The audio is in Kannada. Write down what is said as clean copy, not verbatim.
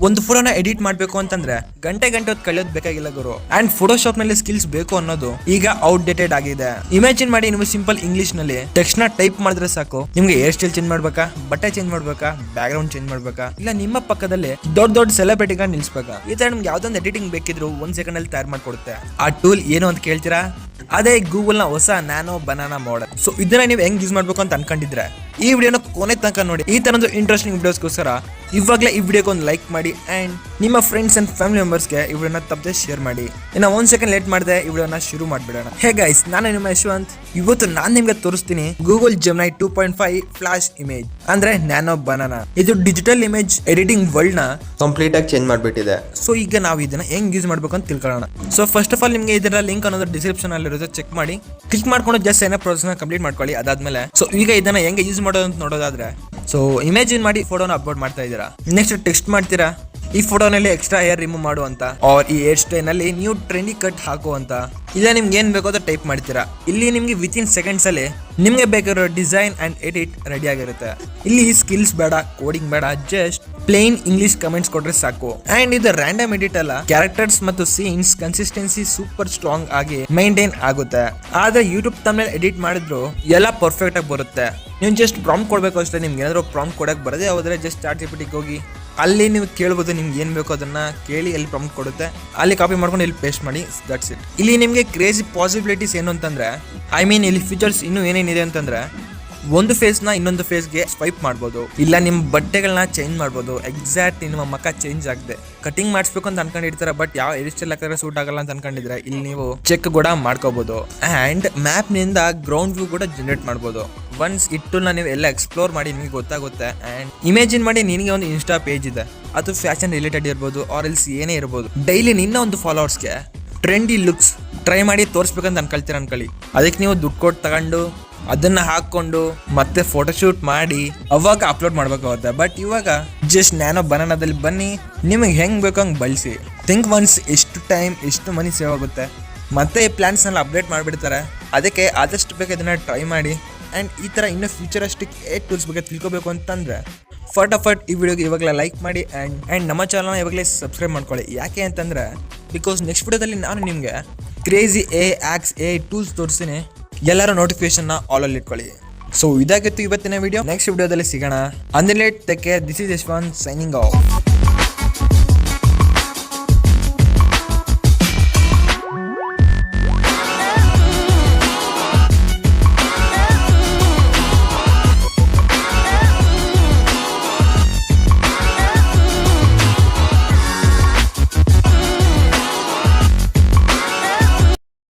ಒಂದು ಫೋಟೋನ ಎಡಿಟ್ ಮಾಡ್ಬೇಕು ಅಂತಂದ್ರೆ ಗಂಟೆ ಹೊತ್ತು ಕಳೆಯೋದು ಬೇಕಾಗಿಲ್ಲ ಗುರು. ಅಂಡ್ ಫೋಟೋಶಾಪ್ ನಲ್ಲಿ ಸ್ಕಿಲ್ಸ್ ಬೇಕು ಅನ್ನೋದು ಈಗ ಔಟ್ಡೇಟೆಡ್ ಆಗಿದೆ. ಇಮ್ಯಾಜಿನ್ ಮಾಡಿ, ನೀವು ಸಿಂಪಲ್ ಇಂಗ್ಲಿಷ್ ನಲ್ಲಿ ಟೆಕ್ಸ್ಟ್ ನ ಟೈಪ್ ಮಾಡಿದ್ರೆ ಸಾಕು, ನಿಮ್ಗೆ ಹೇರ್ ಸ್ಟೈಲ್ ಚೇಂಜ್ ಮಾಡ್ಬೇಕಾ, ಬಟ್ಟೆ ಚೇಂಜ್ ಮಾಡ್ಬೇಕಾ, ಬ್ಯಾಕ್ ಗ್ರೌಂಡ್ ಚೇಂಜ್ ಮಾಡ್ಬೇಕಾ, ಇಲ್ಲ ನಿಮ್ಮ ಪಕ್ಕದಲ್ಲಿ ದೊಡ್ಡ ಸೆಲೆಬ್ರಿಟಿಗಳನ್ನ ನಿಲ್ಸ್ಬೇಕಾ, ಈ ತರ ನಿಮ್ಗೆ ಯಾವ್ದೊಂದು ಎಡಿಟಿಂಗ್ ಬೇಕಿದ್ರು 1 ಸೆಕೆಂಡ್ ಅಲ್ಲಿ ತಯಾರು ಮಾಡ್ಕೊಡುತ್ತೆ. ಆ ಟೂಲ್ ಏನು ಅಂತ ಕೇಳ್ತೀರಾ? ಅದೇ ಗೂಗಲ್ ನ ಹೊಸ ನ್ಯಾನೋ ಬನಾನಾ ಮಾಡೆಲ್. ಸೊ ಇದನ್ನ ನೀವು ಹೆಂಗ್ ಯೂಸ್ ಮಾಡ್ಬೇಕು ಅಂತ ಅನ್ಕೊಂಡಿದ್ರೆ ಈ ವಿಡಿಯೋನ ಕೊನೆ ತನಕ ನೋಡಿ. ಈ ತರದ್ದು ಇಂಟ್ರೆಸ್ಟಿಂಗ್ ವಿಡಿಯೋಸ್ಗೋಸ್ಕರ ಇವಾಗಲೇ ಈ ವಿಡಿಯೋಗೆ ಒಂದು ಲೈಕ್ ಮಾಡಿ ಅಂಡ್ ನಿಮ್ಮ ಫ್ರೆಂಡ್ಸ್ ಅಂಡ್ ಫ್ಯಾಮಿಲಿ ಮೆಂಬರ್ಸ್ಗೆ ಈ ವಿಡಿಯೋನ ತಪ್ಪದೆ ಶೇರ್ ಮಾಡಿ. ಇನ್ನು 1 ಸೆಕೆಂಡ್ ಲೇಟ್ ಮಾಡಿದೆ, ಈ ವಿಡಿಯೋನ ಶುರು ಮಾಡ್ಬಿಡೋಣ. ಹೇ ಗೈಸ್, ನಾನು ನಿಮ್ಮ ಯಶವಂತ್. ಇವತ್ತು ನಾನು ನಿಮ್ಗೆ ತೋರಿಸ್ತೀನಿ ಗೂಗಲ್ Gemini 2.5 ಫ್ಲಾಶ್ ಇಮೇಜ್ ಅಂದ್ರೆ ನ್ಯಾನೋ ಬನಾನಾ. ಇದು ಡಿಜಿಟಲ್ ಇಮೇಜ್ ಎಡಿಟಿಂಗ್ ವರ್ಲ್ಡ್ ನ ಕಂಪ್ಲೀಟ್ ಆಗಿ ಚೇಂಜ್ ಮಾಡ್ಬಿಟ್ಟಿದೆ. ಸೊ ಈಗ ನಾವು ಇದನ್ನ ಹೆಂಗ್ ಯೂಸ್ ಮಾಡ್ಬೇಕು ಅಂತ ತಿಳ್ಕೊಳ್ಳೋಣ. ಸೊ ಫಸ್ಟ್ ಆಫ್ ಆಲ್ ನಿಮ್ಗೆ ಇದರ ಲಿಂಕ್ ಅನ್ನೋದು ಡಿಸ್ಕ್ರಿಪ್ಷನ್ ಅಲ್ಲಿ ಇರುತ್ತೆ, ಚೆಕ್ ಮಾಡಿ. ಕ್ಲಿಕ್ ಮಾಡ್ಕೊಂಡು ಜಸ್ಟ್ ಏನೋ ಪ್ರೋಸೆಸ್ ನ ಕಂಪ್ಲೀಟ್ ಮಾಡ್ಕೊಳ್ಳಿ. ಅದಾದ್ಮೇಲೆ ಸೊ ಈಗ ಇದನ್ನ ಹೆಂಗೆ ಯೂಸ್ ಮಾಡೋದು ಅಂತ ನೋಡೋದಾದ್ರೆ, ಸೊ ಇಮೇಜಿನ್ ಮಾಡಿ ಫೋಟೋನ ಅಪ್ಲೋಡ್ ಮಾಡ್ತಾ ಇದ್ದೀರಾ. ನೆಕ್ಸ್ಟ್ ಟೆಕ್ಸ್ಟ್ ಮಾಡ್ತೀರಾ, ಈ ಫೋಟೋನಲ್ಲಿ ಎಕ್ಸ್ಟ್ರಾ ಹೇರ್ ರಿಮೂವ್ ಮಾಡು ಅಂತ, ಆರ್ ಈ ಹೇರ್ ಸ್ಟೈಲ್ ನಲ್ಲಿ ನ್ಯೂ ಟ್ರೆಂಡಿ ಕಟ್ ಹಾಕು ಅಂತ. ಇಲ್ಲ ನಿಮ್ಗೆ ಏನ್ ಬೇಕೋ ಅಂತ ಟೈಪ್ ಮಾಡ್ತೀರಾ. ಇಲ್ಲಿ ನಿಮ್ಗೆ ವಿತಿನ್ ಸೆಕೆಂಡ್ಸ್ ಅಲ್ಲಿ ನಿಮ್ಗೆ ಬೇಕಾಗಿರೋ ಡಿಸೈನ್ ಅಂಡ್ ಎಡಿಟ್ ರೆಡಿ ಆಗಿರುತ್ತೆ. ಇಲ್ಲಿ ಸ್ಕಿಲ್ಸ್ ಬೇಡ, ಕೋಡಿಂಗ್ ಬೇಡ, ಜಸ್ಟ್ ಪ್ಲೇನ್ ಇಂಗ್ಲಿಷ್ ಕಮೆಂಟ್ಸ್ ಕೊಟ್ರೆ ಸಾಕು. ಅಂಡ್ ಇದು ರ್ಯಾಂಡಮ್ ಎಡಿಟ್ ಅಲ್ಲ, ಕ್ಯಾರೆಕ್ಟರ್ಸ್ ಮತ್ತು ಸೀನ್ಸ್ ಕನ್ಸಿಸ್ಟೆನ್ಸಿ ಸೂಪರ್ ಸ್ಟ್ರಾಂಗ್ ಆಗಿ ಮೈಂಟೈನ್ ಆಗುತ್ತೆ. ಆದ್ರೆ ಯೂಟ್ಯೂಬ್ ತಮ್ಮಲ್ಲಿ ಎಡಿಟ್ ಮಾಡಿದ್ರು ಎಲ್ಲ ಪರ್ಫೆಕ್ಟ್ ಆಗಿ ಬರುತ್ತೆ. ನೀವು ಜಸ್ಟ್ ಪ್ರಾಂಪ್ಟ್ ಕೊಡ್ಬೇಕು ಅಷ್ಟೇ. ನಿಮ್ಗೆ ಏನಾದ್ರು ಪ್ರಾಂಪ್ಟ್ ಕೊಡಕ್ ಬರದೇ ಹೋದ್ರೆ ಜಸ್ಟ್ ChatGPT ಹೋಗಿ ಅಲ್ಲಿ ನೀವು ಕೇಳ್ಬೋದು, ನಿಮ್ಗೆ ಏನ್ ಬೇಕೋ ಅದನ್ನ ಕೇಳಿ ಅಲ್ಲಿ ಪ್ರಾಂಪ್ಟ್ ಕೊಡುತ್ತೆ. ಅಲ್ಲಿ ಕಾಪಿ ಮಾಡ್ಕೊಂಡು ಇಲ್ಲಿ ಪೇಸ್ಟ್ ಮಾಡಿ, ದಟ್ಸ್ ಇಟ್. ಇಲ್ಲಿ ನಿಮ್ಗೆ ಕ್ರೇಜಿ ಪಾಸಿಬಿಲಿಟೀಸ್ ಏನು ಅಂತಂದ್ರೆ, ಐ ಮೀನ್ ಇಲ್ಲಿ ಫೀಚರ್ಸ್ ಇನ್ನೂ ಏನೇನಿದೆ ಅಂತಂದ್ರೆ, ಒಂದು ಫೇಸ್ ನ ಇನ್ನೊಂದು ಫೇಸ್ಗೆ ಸ್ವೈಪ್ ಮಾಡ್ಬೋದು, ಇಲ್ಲ ನಿಮ್ಮ ಬಟ್ಟೆಗಳನ್ನ ಚೇಂಜ್ ಮಾಡ್ಬೋದು. ಎಕ್ಸಾಕ್ಟ್ ನಿಮ್ಮ ಮುಖ ಚೇಂಜ್ ಆಗಿದೆ. ಕಟಿಂಗ್ ಮಾಡಿಸ್ಬೇಕು ಅಂತ ಅನ್ಕೊಂಡಿರ್ತಾರೆ, ಬಟ್ ಯಾವ ಹೇರ್ ಸ್ಟೈಲ್ ಹಾಕಿದ್ರೆ ಸೂಟ್ ಆಗಲ್ಲ ಅಂತ ಅನ್ಕೊಂಡಿದ್ರೆ ಇಲ್ಲಿ ನೀವು ಚೆಕ್ ಕೂಡ ಮಾಡ್ಕೋಬಹುದು. ಅಂಡ್ ಮ್ಯಾಪ್ ನಿಂದ ಗ್ರೌಂಡ್ ವ್ಯೂ ಕೂಡ ಜನರೇಟ್ ಮಾಡ್ಬೋದು. ಒನ್ಸ್ ಇಟ್ಟುನ ನೀವು ಎಲ್ಲ ಎಕ್ಸ್ಪ್ಲೋರ್ ಮಾಡಿ ನಿಮಗೆ ಗೊತ್ತಾಗುತ್ತೆ. ಅಂಡ್ ಇಮ್ಯಾಜಿನ್ ಮಾಡಿ, ನಿನಗೆ ಒಂದು ಇನ್ಸ್ಟಾ ಪೇಜ್ ಇದೆ, ಅದು ಫ್ಯಾಷನ್ ರಿಲೇಟೆಡ್ ಇರ್ಬೋದು ಆರ್ ಎಲ್ಸ್ ಏನೇ ಇರ್ಬೋದು. ಡೈಲಿ ನಿನ್ನ ಒಂದು ಫಾಲೋವರ್ಸ್ಗೆ ಟ್ರೆಂಡಿ ಲುಕ್ಸ್ ಟ್ರೈ ಮಾಡಿ ತೋರಿಸ್ಬೇಕಂತ ಅನ್ಕೊಳ್ಳಿ. ಅದಕ್ಕೆ ನೀವು ದುಡ್ಡು ಕೊಟ್ಟು ತಗೊಂಡು ಅದನ್ನ ಹಾಕೊಂಡು ಮತ್ತೆ ಫೋಟೋಶೂಟ್ ಮಾಡಿ ಅವಾಗ ಅಪ್ಲೋಡ್ ಮಾಡ್ಬೇಕಾಗುತ್ತೆ. ಬಟ್ ಇವಾಗ ಜಸ್ಟ್ ನ್ಯಾನೋ ಬನಾನಾದಲ್ಲಿ ಬನ್ನಿ, ನಿಮಗೆ ಹೆಂಗ್ ಬೇಕೋ ಹಂಗೆ ಬಳಸಿ. ಥಿಂಕ್ ಒನ್ಸ್ ಎಷ್ಟು ಟೈಮ್ ಎಷ್ಟು ಮನಿ ಸೇವ್ ಆಗುತ್ತೆ. ಮತ್ತೆ ಈ ಪ್ಲಾನ್ಸ್ನೆಲ್ಲ ಅಪ್ಡೇಟ್ ಮಾಡಿಬಿಡ್ತಾರೆ. ಅದಕ್ಕೆ ಆದಷ್ಟು ಬೇಗ ಇದನ್ನ ಟ್ರೈ ಮಾಡಿ. ಆ್ಯಂಡ್ ಈ ಥರ ಇನ್ನೂ ಫ್ಯೂಚರಿಸ್ಟಿಕ್ ಟೂಲ್ಸ್ ಬಗ್ಗೆ ತಿಳ್ಕೊಬೇಕು ಅಂತಂದರೆ ಫಟಾಫಟ್ ಈ ವಿಡಿಯೋಗೆ ಇವಾಗಲೇ ಲೈಕ್ ಮಾಡಿ ಆ್ಯಂಡ್ ನಮ್ಮ ಚಾನಲ್ನ ಇವಾಗಲೇ ಸಬ್ಸ್ಕ್ರೈಬ್ ಮಾಡ್ಕೊಳ್ಳಿ. ಯಾಕೆ ಅಂತಂದರೆ ಬಿಕಾಸ್ ನೆಕ್ಸ್ಟ್ ವಿಡಿಯೋದಲ್ಲಿ ನಾನು ನಿಮಗೆ ಕ್ರೇಜಿ ಆಕ್ಸ್ ಟೂಲ್ಸ್ ತೋರಿಸ್ತೀನಿ. ಎಲ್ಲರೂ ನೋಟಿಫಿಕೇಶನ್ನ ಆಲಲ್ಲಿ ಇಟ್ಕೊಳ್ಳಿ. ಸೊ ಇದಾಗಿತ್ತು ಇವತ್ತಿನ ವಿಡಿಯೋ. ನೆಕ್ಸ್ಟ್ ವಿಡಿಯೋದಲ್ಲಿ ಸಿಗೋಣ. ಅಂದಿಲೇಟ್ take care. This is Yashwant signing of.